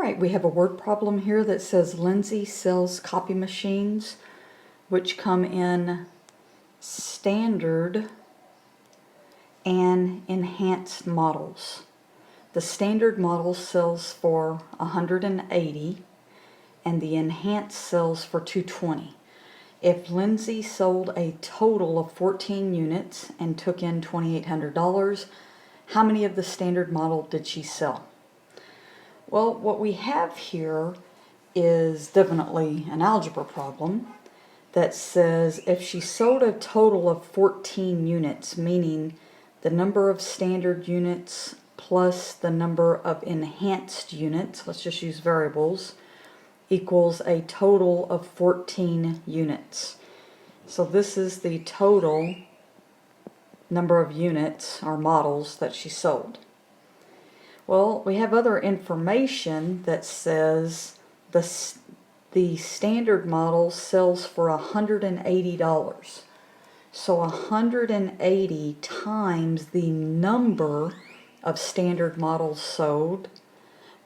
Alright, we have a word problem here that says Lindsay sells copy machines which come in standard and enhanced models. The standard model sells for $180 and the enhanced sells for $220. If Lindsay sold a total of 14 units and took in $2,800, how many of the standard model did she sell? Well, what we have here is definitely an algebra problem that says if she sold a total of 14 units, meaning the number of standard units plus the number of enhanced units, let's just use variables, equals a total of 14 units. So this is the total number of units or models that she sold. Well, we have other information that says the standard model sells for $180. So 180 times the number of standard models sold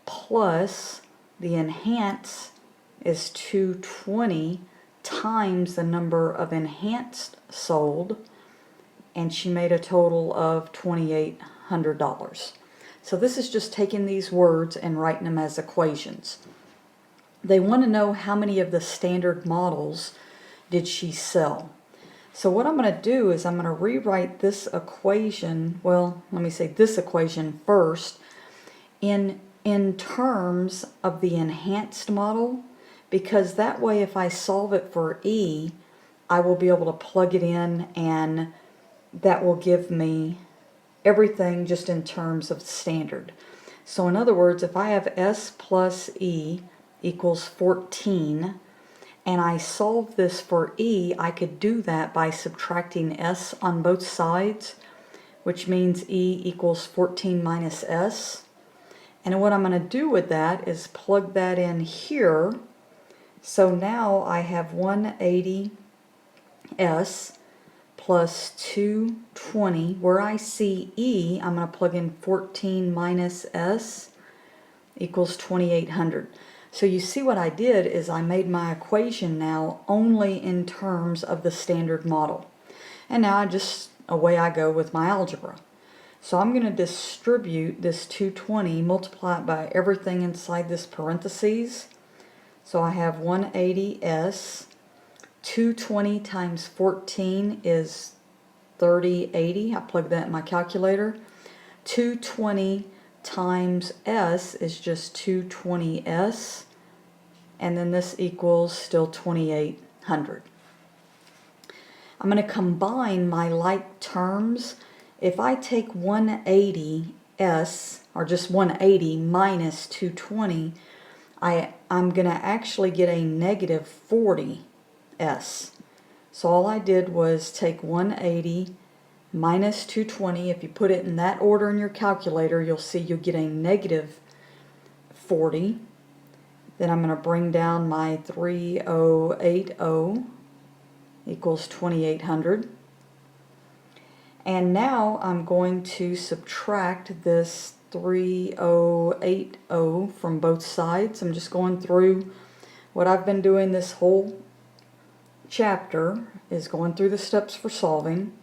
plus the enhanced is 220 times the number of enhanced sold, and she made a total of $2,800. So this is just taking these words and writing them as equations. They want to know how many of the standard models did she sell. So what I'm going to do is I'm going to rewrite this equation, well, let me say this equation first, in terms of the enhanced model, because that way if I solve it for E, I will be able to plug it in and that will give me everything just in terms of standard. So in other words, if I have S plus E equals 14 and I solve this for E, I could do that by subtracting S on both sides, which means E equals 14 minus S. And what I'm going to do with that is plug that in here. So now I have 180 S plus 220. Where I see E, I'm going to plug in 14 minus S equals 2,800. So you see what I did is I made my equation now only in terms of the standard model. And now away I go with my algebra. So I'm going to distribute this 220, multiply it by everything inside this parentheses. So I have 180S. 220 times 14 is 3080. I plug that in my calculator. 220 times S is just 220S. And then this equals still 2,800. I'm going to combine my like terms. If I take 180S, or just 180 minus 220, I'm going to actually get a negative 40S. So all I did was take 180 minus 220. If you put it in that order in your calculator, you'll see you'll get a negative 40. Then I'm going to bring down my 3080 equals 2,800. And now I'm going to subtract this 3080 from both sides. I'm just going through what I've been doing this whole chapter, is going through the steps for solving.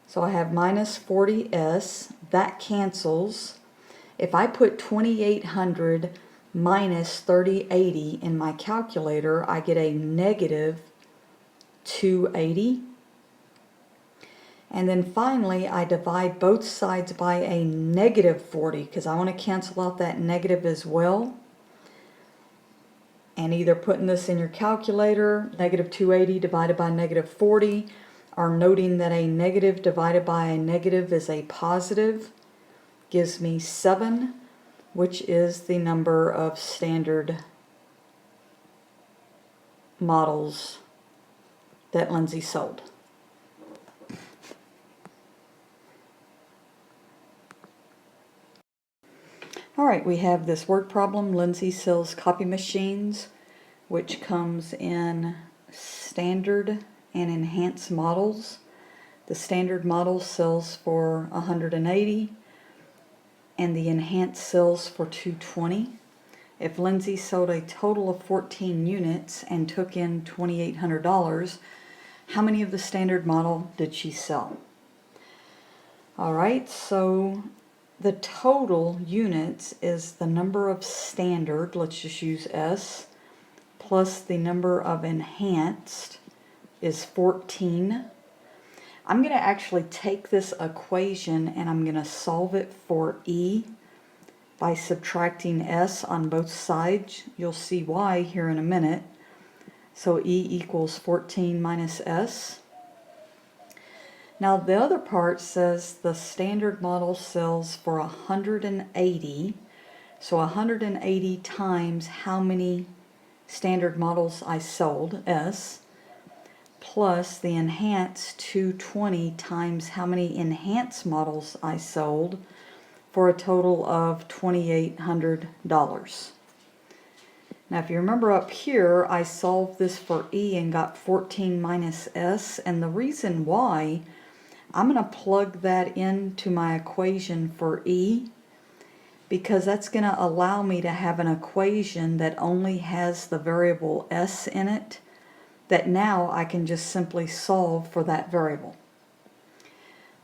So I have minus 40S, that cancels. If I put 2,800 minus 3080 in my calculator, I get a negative 280. And then finally, I divide both sides by a negative 40 because I want to cancel out that negative as well. And either putting this in your calculator, negative 280 divided by negative 40, or noting that a negative divided by a negative is a positive, gives me 7, which is the number of standard models that Lindsay sold. Alright, we have this word problem, Lindsay sells copy machines, which comes in standard and enhanced models. The standard model sells for $180 and the enhanced sells for $220. If Lindsay sold a total of 14 units and took in $2,800, how many of the standard model did she sell? Alright, so the total units is the number of standard, let's just use S, plus the number of enhanced is 14. I'm going to actually take this equation and I'm going to solve it for E by subtracting S on both sides. You'll see why here in a minute. So E equals 14 minus S. Now the other part says the standard model sells for 180. So 180 times how many standard models I sold, S, plus the enhanced 220 times how many enhanced models I sold, for a total of $2,800. Now if you remember up here, I solved this for E and got 14 minus S, and the reason why, I'm going to plug that into my equation for E, because that's going to allow me to have an equation that only has the variable S in it, that now I can just simply solve for that variable.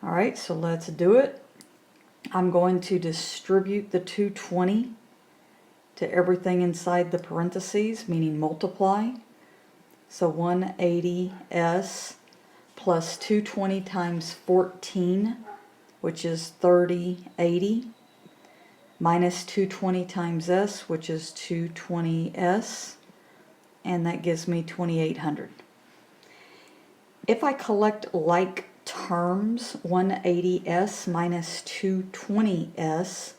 Alright, so let's do it. I'm going to distribute the 220 to everything inside the parentheses, meaning multiply. So 180S plus 220 times 14, which is 3080, minus 220 times S, which is 220S, and that gives me 2,800. If I collect like terms, 180S minus 220S,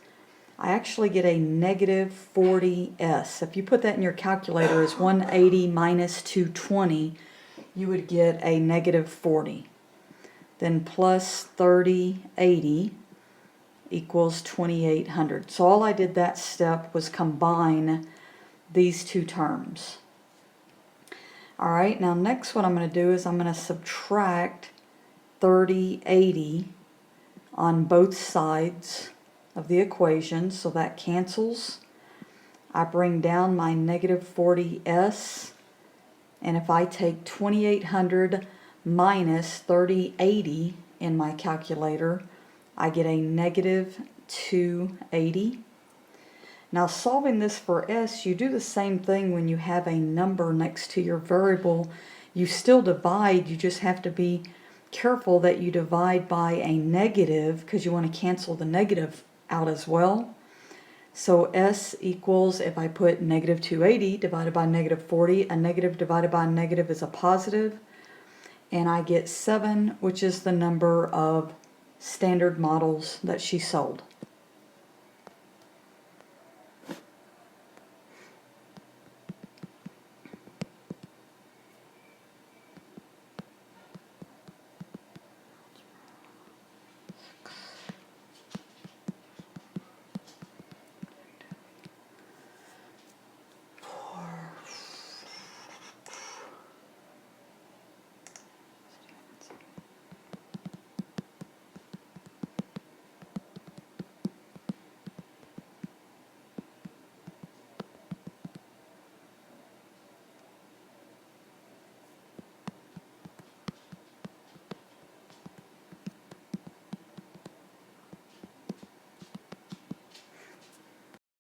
I actually get a negative 40S. If you put that in your calculator as 180 minus 220, you would get a negative 40. Then plus 3080 equals 2,800. So all I did that step was combine these two terms. Alright, now next what I'm going to do is I'm going to subtract 3080 on both sides of the equation, so that cancels. I bring down my negative 40S, and if I take 2,800 minus 3080 in my calculator, I get a negative 280. Now solving this for S, you do the same thing when you have a number next to your variable. You still divide, you just have to be careful that you divide by a negative, because you want to cancel the negative out as well. So S equals, if I put negative 280 divided by negative 40, a negative divided by a negative is a positive, and I get 7, which is the number of standard models that she sold.